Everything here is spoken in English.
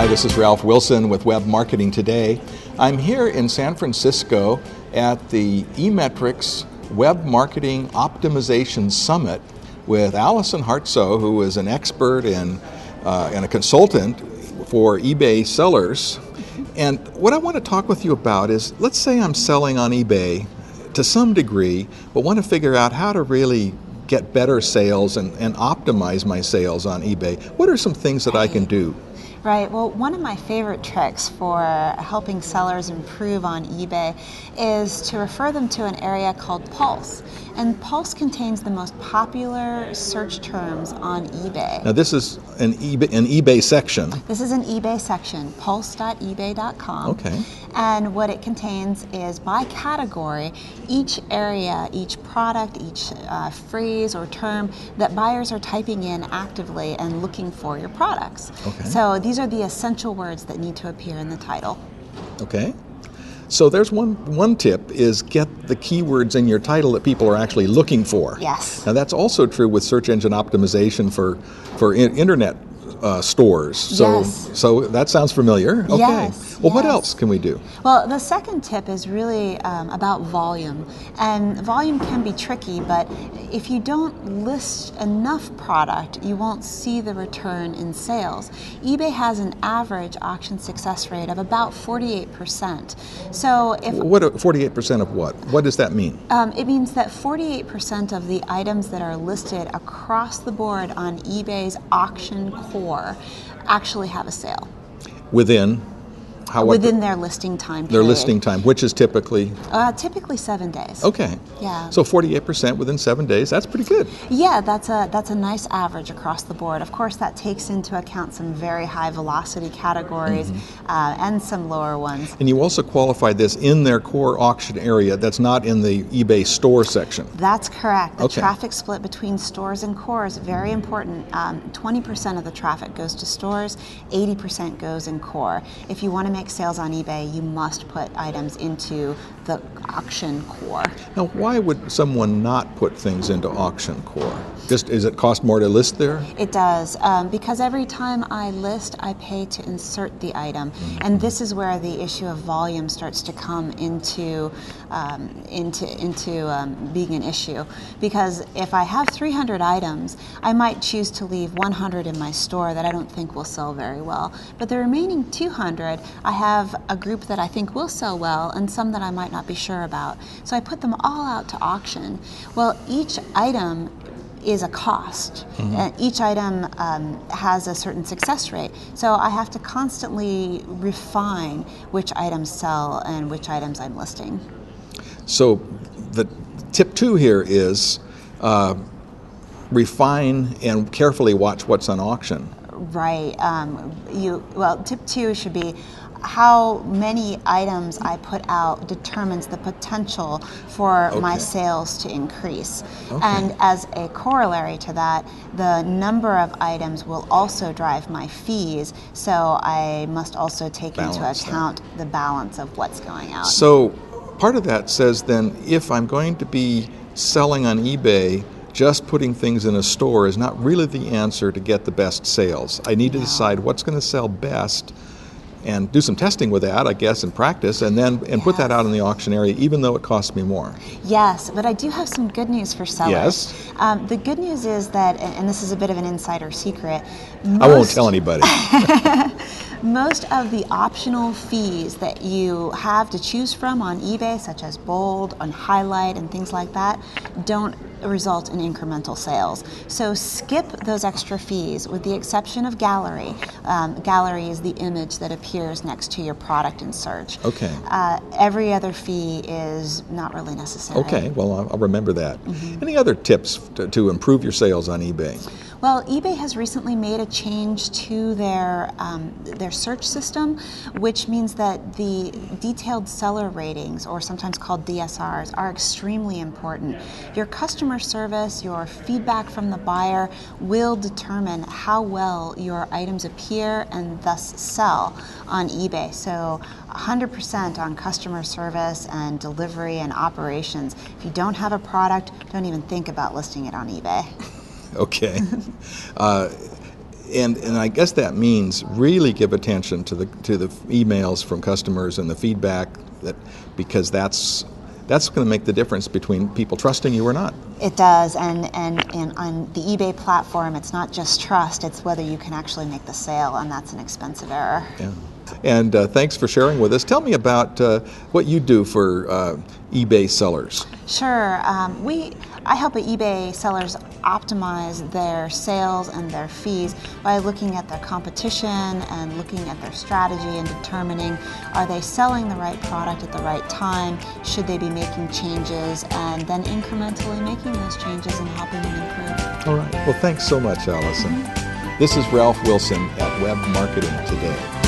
Hi, this is Ralph Wilson with Web Marketing Today. I'm here in San Francisco at the eMetrics Web Marketing Optimization Summit with Allison Hartsoe, who is an expert and a consultant for eBay sellers. And what I want to talk with you about is, let's say I'm selling on eBay to some degree, but want to figure out how to really get better sales and optimize my sales on eBay. What are some things that I can do? Right. Well, one of my favorite tricks for helping sellers improve on eBay is to refer them to an area called Pulse. And Pulse contains the most popular search terms on eBay. Now, this is an eBay section. This is an eBay section, pulse.ebay.com. Okay. And what it contains is, by category, each area, each product, each phrase or term that buyers are typing in actively and looking for your products. Okay. So these are the essential words that need to appear in the title. Okay. So there's one tip is get the keywords in your title that people are actually looking for. Yes. Now that's also true with search engine optimization for internet stores. So, yes. So that sounds familiar. Okay. Yes. Well, what yes. else can we do? Well, the second tip is really about volume. And volume can be tricky, but if you don't list enough product, you won't see the return in sales. eBay has an average auction success rate of about 48%. So if 48% of what? What does that mean? It means that 48% of the items that are listed across the board on eBay's auction core actually have a sale. Within their listing time period. Their listing time, which is typically? Typically 7 days. Okay. Yeah. So 48% within 7 days, that's pretty good. Yeah, that's a nice average across the board. Of course, that takes into account some very high velocity categories and some lower ones. And you also qualified this in their core auction area that's not in the eBay store section. That's correct. The okay. traffic split between stores and core is very important. 20% of the traffic goes to stores, 80% goes in core. If you want to make sales on eBay, you must put items into the auction core. Now, why would someone not put things into auction core? Just, does it cost more to list there? It does, because every time I list, I pay to insert the item, and this is where the issue of volume starts to come into being an issue. Because if I have 300 items, I might choose to leave 100 in my store that I don't think will sell very well. But the remaining 200, I have a group that I think will sell well and some that I might not be sure about. So I put them all out to auction. Well, each item is a cost. And each item has a certain success rate. So I have to constantly refine which items sell and which items I'm listing. So the tip 2 here is refine and carefully watch what's on auction. Right. Tip 2 should be how many items I put out determines the potential for my sales to increase. And as a corollary to that, the number of items will also drive my fees, so I must also take into account the balance of what's going out. So part of that says then, if I'm going to be selling on eBay, just putting things in a store is not really the answer to get the best sales. I need to decide what's going to sell best and do some testing with that, I guess, and practice, and then put that out in the auction area, even though it costs me more. Yes, but I do have some good news for sellers. Yes. The good news is that, and this is a bit of an insider secret, I won't tell anybody. Most of the optional fees that you have to choose from on eBay, such as bold and highlight and things like that, don't result in incremental sales. So skip those extra fees with the exception of gallery. Gallery is the image that appears next to your product in search. Okay. Every other fee is not really necessary. Okay, well, I'll remember that. Any other tips to improve your sales on eBay? Well, eBay has recently made a change to their search system, which means that the detailed seller ratings, or sometimes called DSRs, are extremely important. Your customer service, your feedback from the buyer will determine how well your items appear and thus sell on eBay. So 100% on customer service and delivery and operations. If you don't have a product, don't even think about listing it on eBay. Okay. And I guess that means really give attention to the emails from customers and the feedback, because that's going to make the difference between people trusting you or not. It does, and on the eBay platform, it's not just trust, it's whether you can actually make the sale, and that's an expensive error. Yeah. And thanks for sharing with us. Tell me about what you do for eBay sellers. Sure. I help eBay sellers optimize their sales and their fees by looking at their competition and looking at their strategy and determining, are they selling the right product at the right time? Should they be making changes? And then incrementally making those changes and helping them improve. All right. Well, thanks so much, Allison. This is Ralph Wilson at Web Marketing Today.